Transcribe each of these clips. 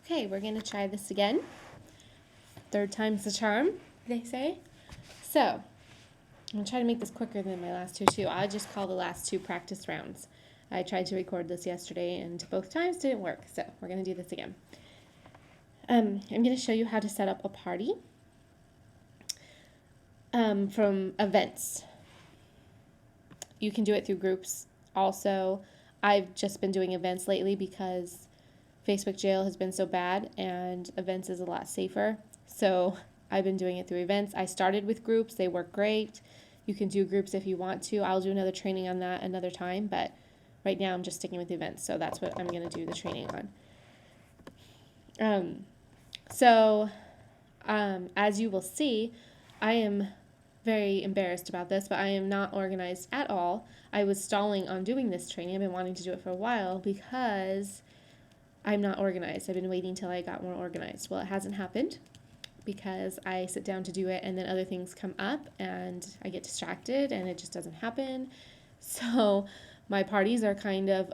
Okay, we're going to try this again. Third time's the charm, they say. So, I'm going to try to make this quicker than my last two, too. I'll just call the last two practice rounds. I tried to record this yesterday, and both times didn't work, so we're going to do this again. I'm going to show you how to set up a party from events. You can do it through groups also. I've just been doing events lately because Facebook jail has been so bad and events is a lot safer. So I've been doing it through events. I started with groups. They work great. You can do groups if you want to. I'll do another training on that another time, but right now I'm just sticking with events. So that's what I'm going to do the training on. As you will see, I am very embarrassed about this, but I am not organized at all. I was stalling on doing this training. I've been wanting to do it for a while because I'm not organized. I've been waiting till I got more organized. Well, it hasn't happened because I sit down to do it and then other things come up and I get distracted and it just doesn't happen. So my parties are kind of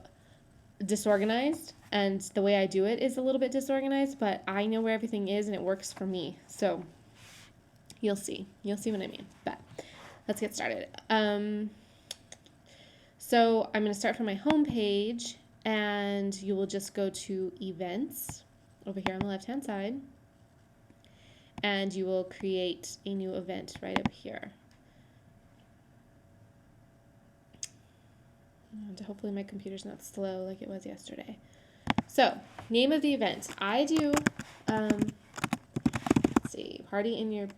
disorganized and the way I do it is a little bit disorganized, but I know where everything is and it works for me. So you'll see what I mean, but let's get started. So I'm going to start from my home page and you will just go to events over here on the left hand side and you will create a new event right up here. And hopefully my computer's not slow like it was yesterday. So, name of the event. I do, let's see, party in your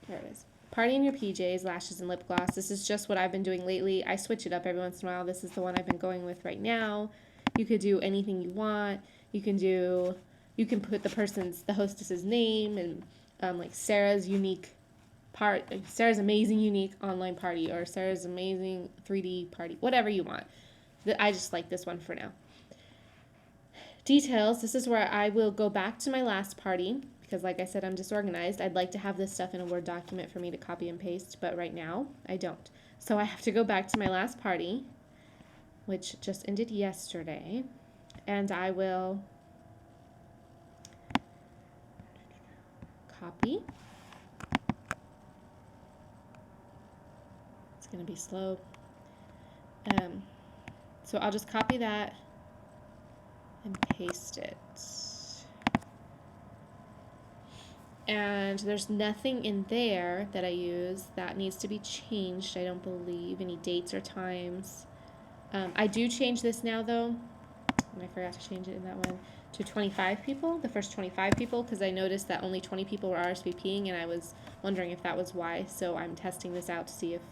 PJs, lashes, and lip gloss. This is just what I've been doing lately. I switch it up every once in a while. This is the one I've been going with right now. You could do anything you want. You can put the hostess's name and like Sarah's Sarah's amazing unique online party or Sarah's amazing 3D party, whatever you want. I just like this one for now. Details, this is where I will go back to my last party because like I said, I'm disorganized. I'd like to have this stuff in a Word document for me to copy and paste, but right now I don't. So I have to go back to my last party, which just ended yesterday, and I will copy. It's going to be slow. So I'll just copy that and paste it. And there's nothing in there that I use that needs to be changed, I don't believe, any dates or times. I do change this now, though, and I forgot to change it in that one, to 25 people, the first 25 people, because I noticed that only 20 people were RSVPing, and I was wondering if that was why, so I'm testing this out to see if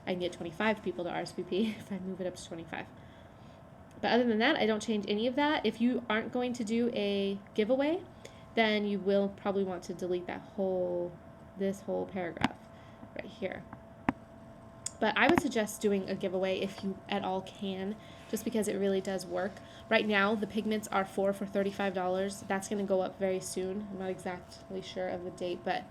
I can get 25 people to RSVP if I move it up to 25. But other than that, I don't change any of that. If you aren't going to do a giveaway, then you will probably want to delete this whole paragraph right here. But I would suggest doing a giveaway if you at all can, just because it really does work. Right now, the pigments are 4 for $35. That's going to go up very soon. I'm not exactly sure of the date, but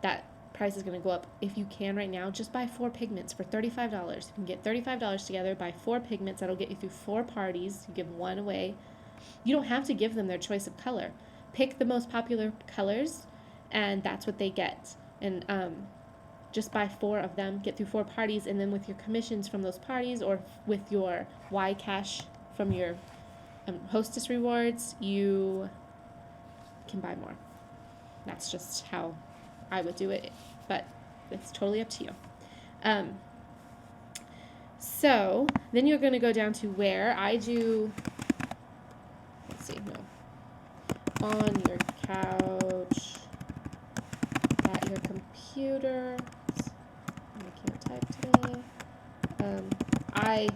that price is going to go up. If you can right now, just buy 4 pigments for $35. You can get $35 together, buy 4 pigments. That'll get you through 4 parties. You give 1 away. You don't have to give them their choice of color. Pick the most popular colors, and that's what they get. And just buy 4 of them, get through 4 parties, and then with your commissions from those parties or with your Y cash from your hostess rewards, you can buy more. That's just how I would do it, but it's totally up to you. So then you're going to go down to where I do, on your couch, at your computer. I can't type today. I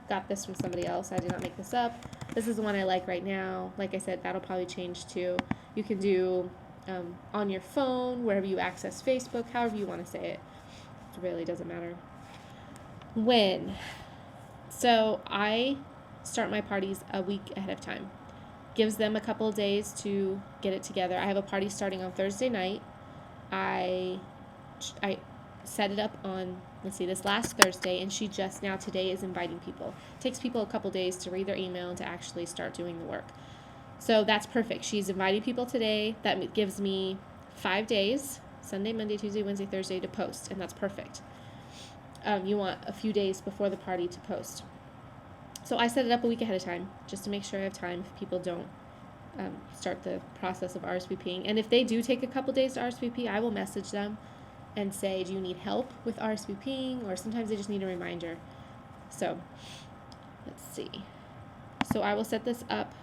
got this from somebody else. I did not make this up. This is the one I like right now. Like I said, that'll probably change too. You can do on your phone, wherever you access Facebook, however you want to say it. It really doesn't matter. When? So I start my parties a week ahead of time. Gives them a couple of days to get it together. I have a party starting on Thursday night. I set it up on, this last Thursday, and she just now today is inviting people. It takes people a couple days to read their email and to actually start doing the work. So that's perfect. She's inviting people today. That gives me 5 days, Sunday, Monday, Tuesday, Wednesday, Thursday, to post, and that's perfect. You want a few days before the party to post. So I set it up a week ahead of time, just to make sure I have time if people don't start the process of RSVPing. And if they do take a couple days to RSVP, I will message them and say, do you need help with RSVPing? Or sometimes they just need a reminder. So let's see. So I will set this up.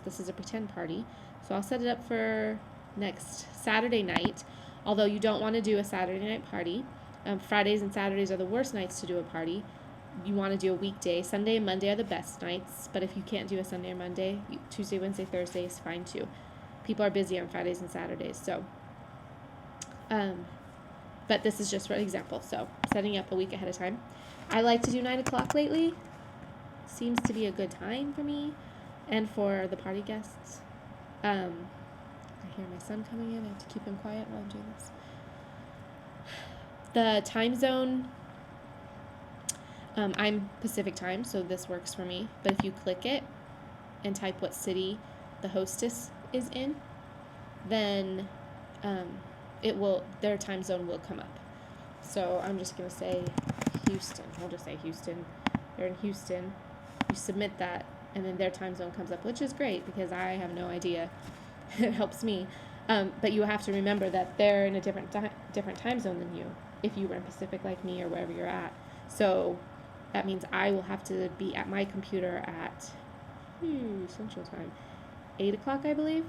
This is a pretend party. So I'll set it up for next Saturday night, although you don't want to do a Saturday night party. Fridays and Saturdays are the worst nights to do a party. You want to do a weekday. Sunday and Monday are the best nights, but if you can't do a Sunday or Monday, Tuesday, Wednesday, Thursday is fine too. People are busy on Fridays and Saturdays, so but this is just for example, so setting up a week ahead of time. I like to do 9 o'clock lately. Seems to be a good time for me and for the party guests. I hear my son coming in. I have to keep him quiet while I'm doing this. The time zone, I'm Pacific time, so this works for me. But if you click it and type what city the hostess is in, then their time zone will come up. So I'm just going to say Houston. We'll just say Houston. They're in Houston. You submit that, and then their time zone comes up, which is great because I have no idea. It helps me. But you have to remember that they're in a different time zone than you, if you were in Pacific like me or wherever you're at. So that means I will have to be at my computer at Central Time, 8 o'clock, I believe.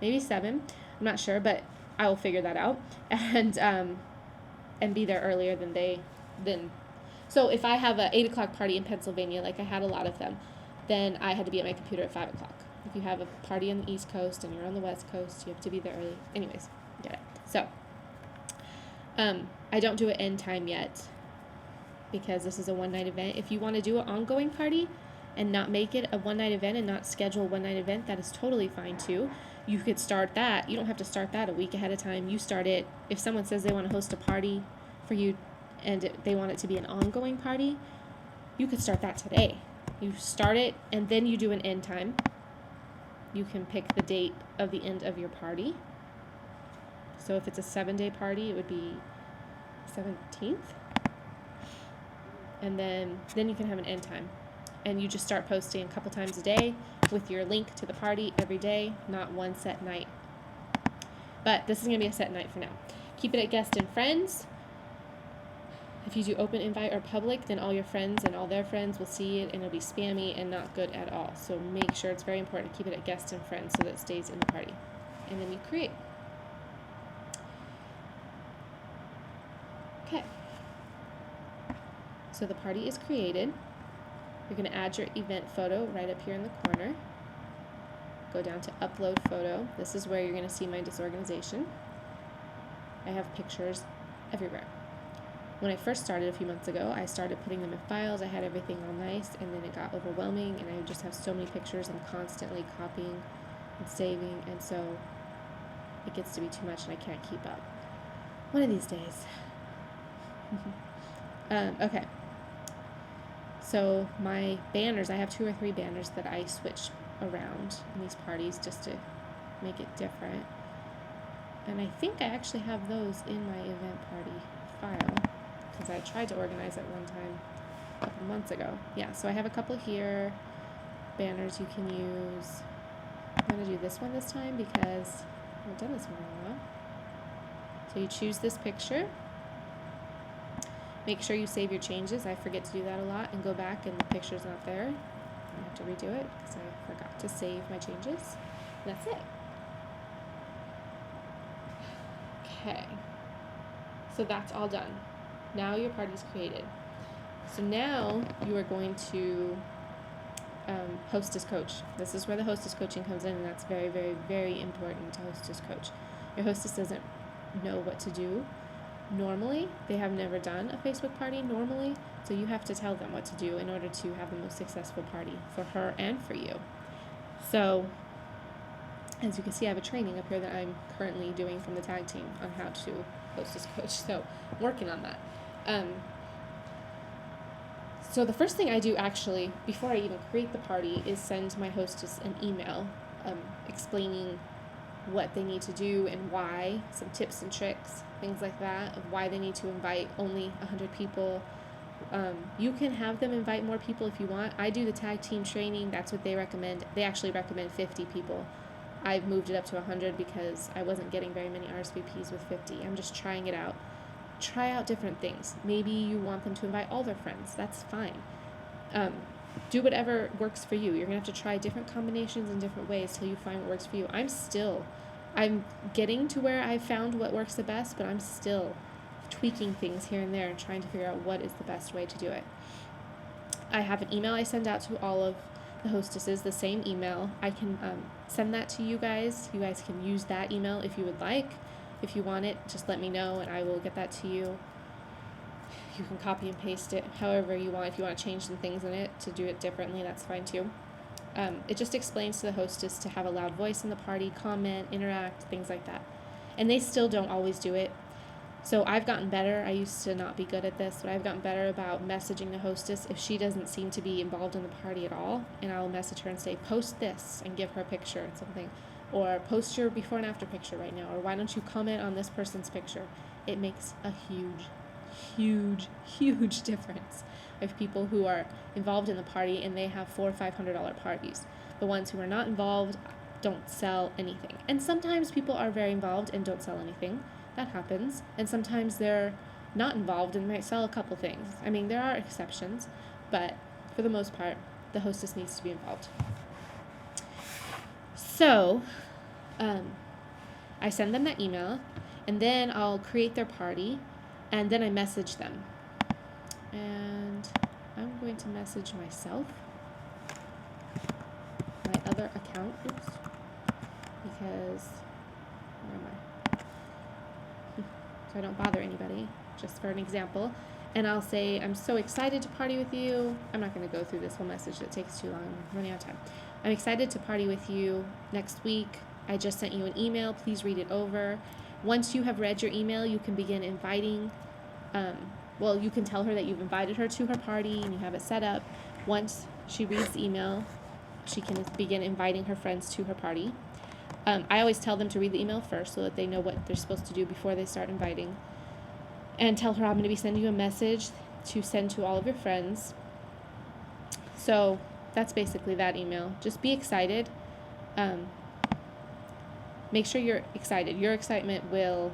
Maybe 7. I'm not sure, but I will figure that out and be there earlier than. So if I have a 8 o'clock party in Pennsylvania, like I had a lot of them, then I had to be at my computer at 5 o'clock. If you have a party on the East Coast and you're on the West Coast, you have to be there early. Anyways, get it. So I don't do an end time yet because this is a one-night event. If you want to do an ongoing party and not make it a one-night event and not schedule a one-night event, that is totally fine too. You could start that. You don't have to start that a week ahead of time. You start it. If someone says they want to host a party for you and they want it to be an ongoing party, you could start that today. You start it and then you do an end time. You can pick the date of the end of your party. So if it's a 7-day party, it would be 17th. And then you can have an end time. And you just start posting a couple times a day with your link to the party every day, not one set night. But this is going to be a set night for now. Keep it at guest and friends. If you do open invite or public, then all your friends and all their friends will see it and it'll be spammy and not good at all. So make sure, it's very important to keep it at guest and friends so that it stays in the party. And then you create. Okay. So the party is created. You're going to add your event photo right up here in the corner. Go down to upload photo. This is where you're going to see my disorganization. I have pictures everywhere. When I first started a few months ago, I started putting them in files. I had everything all nice, and then it got overwhelming, and I would just have so many pictures. I'm constantly copying and saving, and so it gets to be too much, and I can't keep up. One of these days. Okay. So my banners, I have 2 or 3 banners that I switch around in these parties just to make it different. And I think I actually have those in my event party file because I tried to organize it one time a couple months ago. Yeah, so I have a couple here, banners you can use. I'm going to do this one this time because I haven't done this one in a while. So you choose this picture. Make sure you save your changes. I forget to do that a lot and go back and the picture's not there. I have to redo it because I forgot to save my changes. And that's it. Okay. So that's all done. Now your party's created. So now you are going to hostess coach. This is where the hostess coaching comes in, and that's very, very, very important to hostess coach. Your hostess doesn't know what to do. Normally, they have never done a Facebook party normally, so you have to tell them what to do in order to have the most successful party for her and for you. So, as you can see, I have a training up here that I'm currently doing from the tag team on how to hostess coach, so I'm working on that. So the first thing I do actually, before I even create the party, is send my hostess an email explaining what they need to do and why, some tips and tricks, things like that, of why they need to invite only 100 people. You can have them invite more people if you want. I do the tag team training. That's what they recommend. They actually recommend 50 people. I've moved it up to 100 because I wasn't getting very many RSVPs with 50. I'm just trying it out. Try out different things. Maybe you want them to invite all their friends. That's fine. Do whatever works for you. You're going to have to try different combinations in different ways till you find what works for you. I'm getting to where I've found what works the best, but I'm still tweaking things here and there and trying to figure out what is the best way to do it. I have an email I send out to all of the hostesses, the same email. I can send that to you guys. You guys can use that email if you would like. If you want it, just let me know and I will get that to you. You can copy and paste it however you want. If you want to change some things in it to do it differently, that's fine too. It just explains to the hostess to have a loud voice in the party, comment, interact, things like that. And they still don't always do it. So I've gotten better. I used to not be good at this, but I've gotten better about messaging the hostess if she doesn't seem to be involved in the party at all. And I'll message her and say, post this, and give her a picture and something. Or post your before and after picture right now. Or why don't you comment on this person's picture? It makes a huge difference of people who are involved in the party and they have $400 or $500 parties. The ones who are not involved don't sell anything. And sometimes people are very involved and don't sell anything. That happens. And sometimes they're not involved and might sell a couple things. I mean, there are exceptions, but for the most part, the hostess needs to be involved. So, I send them that email, and then I'll create their party, and then I message them. And I'm going to message myself, my other account, because, where am I? So I don't bother anybody, just for an example. And I'll say, I'm so excited to party with you. I'm not going to go through this whole message. That takes too long. I'm running out of time. I'm excited to party with you next week. I just sent you an email. Please read it over. Once you have read your email, you can begin inviting. You can tell her that you've invited her to her party and you have it set up. Once she reads the email, she can begin inviting her friends to her party. I always tell them to read the email first so that they know what they're supposed to do before they start inviting. And tell her I'm going to be sending you a message to send to all of your friends. So that's basically that email. Just be excited. Make sure you're excited. Your excitement will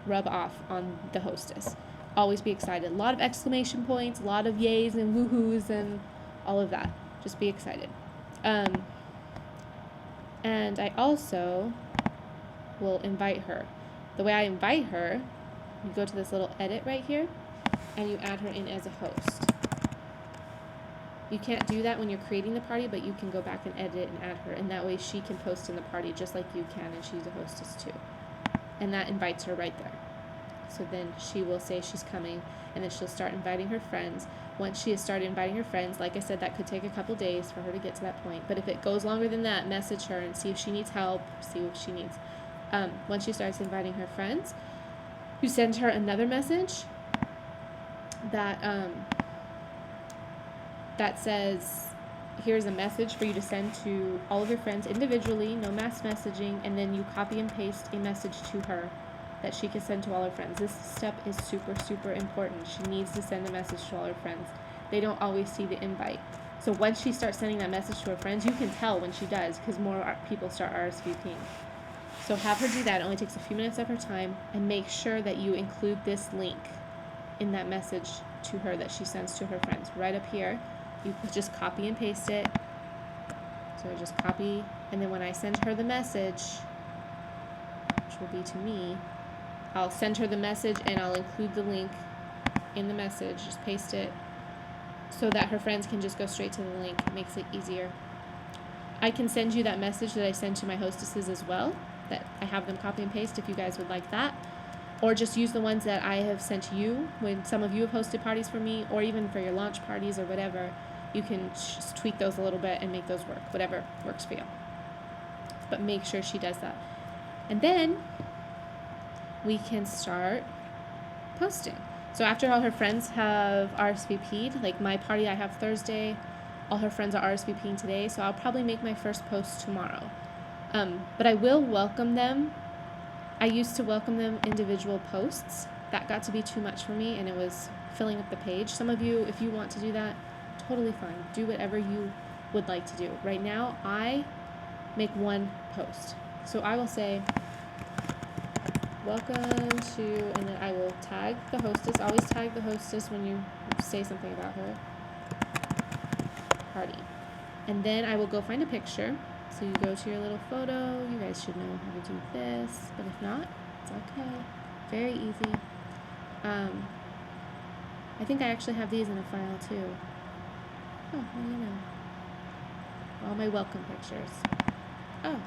rub off on the hostess. Always be excited. A lot of exclamation points, a lot of yays and woohoos and all of that. Just be excited. And I also will invite her. The way I invite her, you go to this little edit right here, and you add her in as a host. You can't do that when you're creating the party, but you can go back and edit and add her, and that way she can post in the party just like you can, and she's a hostess too. And that invites her right there. So then she will say she's coming, and then she'll start inviting her friends. Once she has started inviting her friends, like I said, that could take a couple days for her to get to that point. But if it goes longer than that, message her and see if she needs help, see what she needs. Once she starts inviting her friends, you send her another message that says, here's a message for you to send to all of your friends individually, no mass messaging, and then you copy and paste a message to her that she can send to all her friends. This step is super important. She needs to send a message to all her friends. They don't always see the invite. So once she starts sending that message to her friends, you can tell when she does because more people start RSVPing. So have her do that. It only takes a few minutes of her time, and make sure that you include this link in that message to her that she sends to her friends. Right up here, you just copy and paste it. So just copy, and then when I send her the message, which will be to me, I'll send her the message and I'll include the link in the message. Just paste it so that her friends can just go straight to the link. It makes it easier. I can send you that message that I send to my hostesses as well, that I have them copy and paste if you guys would like that. Or just use the ones that I have sent to you when some of you have hosted parties for me, or even for your launch parties or whatever. You can just tweak those a little bit and make those work, whatever works for you. But make sure she does that. And then we can start posting. So after all her friends have RSVP'd, like my party I have Thursday, all her friends are RSVPing today, so I'll probably make my first post tomorrow. But I will welcome them. I used to welcome them individual posts. That got to be too much for me, and it was filling up the page. Some of you, if you want to do that, totally fine. Do whatever you would like to do. Right now, I make one post. So I will say, welcome to, and then I will tag the hostess. Always tag the hostess when you say something about her party. And then I will go find a picture. So you go to your little photo. You guys should know how to do this, but if not, it's okay. Very easy. I think I actually have these in a file too. Oh, what do you know? All my welcome pictures. Oh,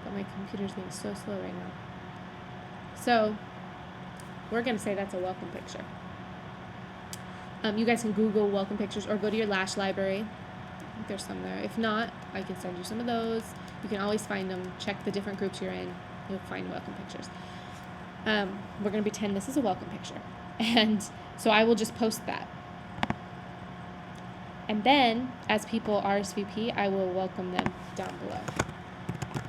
but my computer's being so slow right now. So we're gonna say that's a welcome picture. You guys can Google welcome pictures or go to your Lash library. I think there's some there. If not, I can send you some of those. You can always find them. Check the different groups you're in. You'll find welcome pictures. We're going to pretend this is a welcome picture. And so I will just post that. And then, as people RSVP, I will welcome them down below.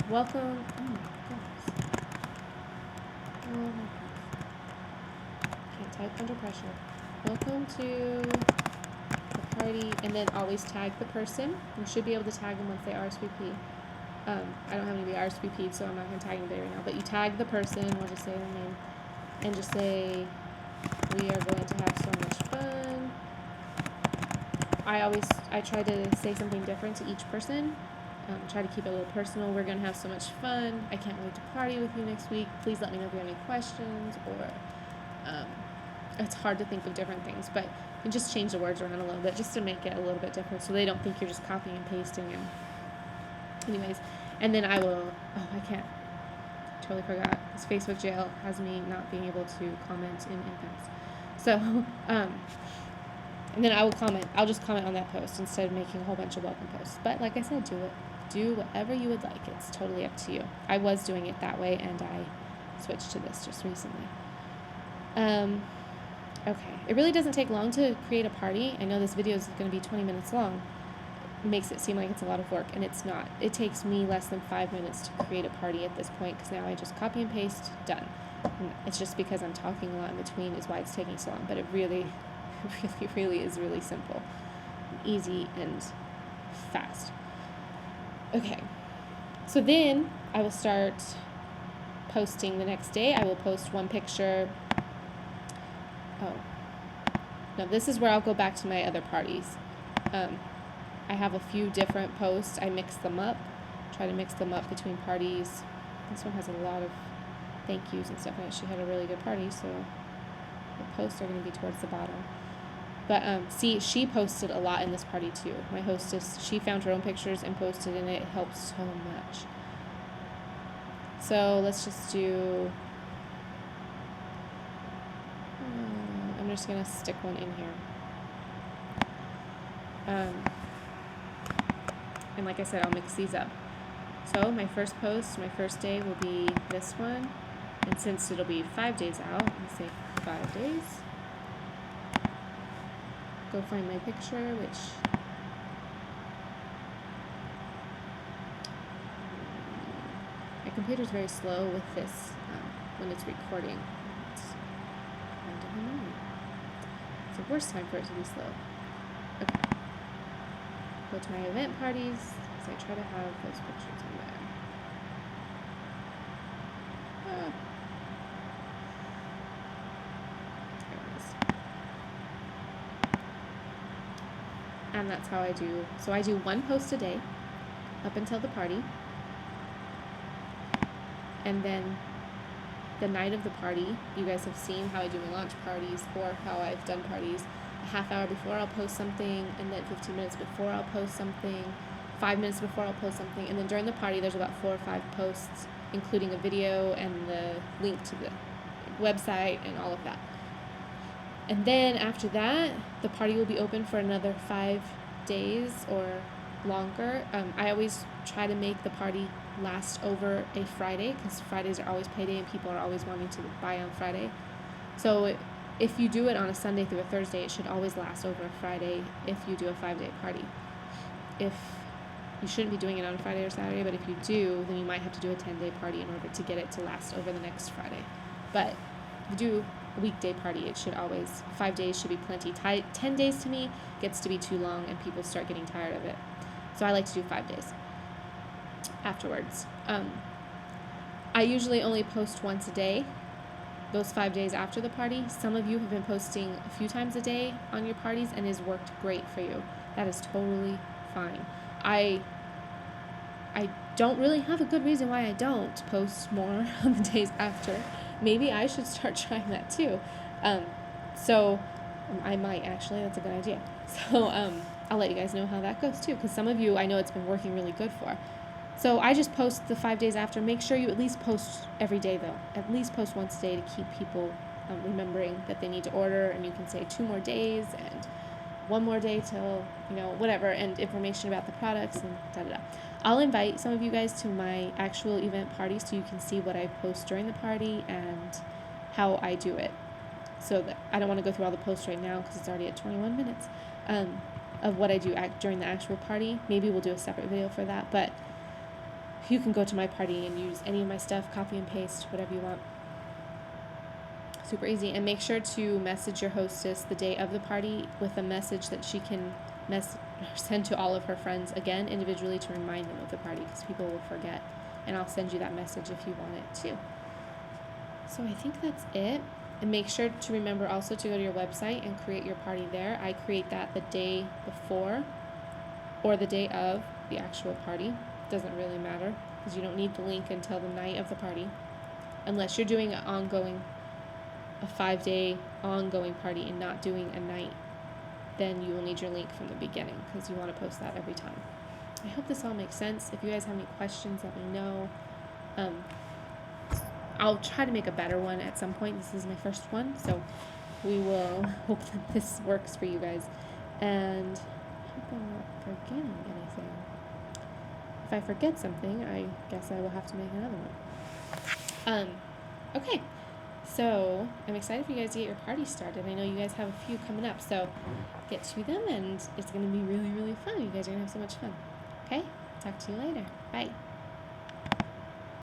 Welcome. Oh my goodness. Oh my goodness. Can't type under pressure. Welcome to the party. And then always tag the person. You should be able to tag them once they RSVP. I don't have anybody RSVP'd, so I'm not going to tag anybody right now. But you tag the person, we'll just say their name, and just say, we are going to have so much fun. I try to say something different to each person. Try to keep it a little personal. We're going to have so much fun. I can't wait to party with you next week. Please let me know if you have any questions. Or it's hard to think of different things, but you just change the words around a little bit just to make it a little bit different so they don't think you're just copying and pasting. And anyways, and then I will, I can't, totally forgot, this Facebook jail has me not being able to comment in Impacts. So, and then I will comment, I'll just comment on that post instead of making a whole bunch of welcome posts. But like I said, do whatever you would like. It's totally up to you. I was doing it that way, and I switched to this just recently. Okay, it really doesn't take long to create a party. I know this video is going to be 20 minutes long. It makes it seem like it's a lot of work, and it's not. It takes me less than 5 minutes to create a party at this point, because now I just copy and paste, done. And it's just because I'm talking a lot in between is why it's taking so long, but it really is really simple, easy, and fast. Okay, so then I will start posting the next day. I will post one picture. Oh, no, this is where I'll go back to my other parties. I have a few different posts. I mix them up, try to mix them up between parties. This one has a lot of thank yous and stuff, and she had a really good party, so the posts are going to be towards the bottom. But see, she posted a lot in this party too. My hostess, she found her own pictures and posted, and it helped so much. So let's just do, I'm just going to stick one in here. And like I said, I'll mix these up. So my first post, my first day will be this one. And since it'll be 5 days out, let's say 5 days. Go find my picture, which my computer's very slow with this when it's recording. It's kind of annoying. It's the worst time for it to be slow. Okay. Go to my event parties, because I try to have those pictures in there. There it is. And that's how I do. So I do one post a day up until the party. And then the night of the party, you guys have seen how I do my launch parties or how I've done parties. A half hour before I'll post something, and then 15 minutes before I'll post something, 5 minutes before I'll post something, and then during the party there's about 4 or 5 posts, including a video and the link to the website and all of that. And then after that, the party will be open for another 5 days or longer. I always try to make the party last over a Friday, because Fridays are always payday and people are always wanting to buy on Friday. So if you do it on a Sunday through a Thursday, it should always last over a Friday if you do a 5-day party. If you shouldn't be doing it on a Friday or Saturday, but if you do, then you might have to do a 10-day party in order to get it to last over the next Friday. But if you do a weekday party, it should always, 5 days should be plenty. 10 days to me gets to be too long and people start getting tired of it. So I like to do 5 days afterwards. I usually only post once a day, those 5 days after the party. Some of you have been posting a few times a day on your parties and it has worked great for you. That is totally fine. I don't really have a good reason why I don't post more on the days after. Maybe I should start trying that too. So I might actually, that's a good idea. So I'll let you guys know how that goes too, because some of you I know it's been working really good for. So I just post the 5 days after. Make sure you at least post every day though. At least post once a day to keep people remembering that they need to order, and you can say 2 more days and 1 more day till, whatever, and information about the products and da-da-da. I'll invite some of you guys to my actual event party so you can see what I post during the party and how I do it. So that I don't want to go through all the posts right now because it's already at 21 minutes of what I do during the actual party. Maybe we'll do a separate video for that, but you can go to my party and use any of my stuff, copy and paste, whatever you want. Super easy. And make sure to message your hostess the day of the party with a message that she can send to all of her friends again individually to remind them of the party, because people will forget, and I'll send you that message if you want it too. So I think that's it. And make sure to remember also to go to your website and create your party there. I create that the day before or the day of the actual party. Doesn't really matter because you don't need the link until the night of the party, unless you're doing a 5-day ongoing party and not doing a night. Then you will need your link from the beginning because you want to post that every time. I hope this all makes sense. If you guys have any questions, let me know. I'll try to make a better one at some point. This is my first one, so we will hope that this works for you guys. And I hope I'm not forgetting anything. If I forget something, I guess I will have to make another one. Okay. So I'm excited for you guys to get your party started. I know you guys have a few coming up, so get to them, and it's going to be really, really fun. You guys are going to have so much fun. Okay? Talk to you later. Bye.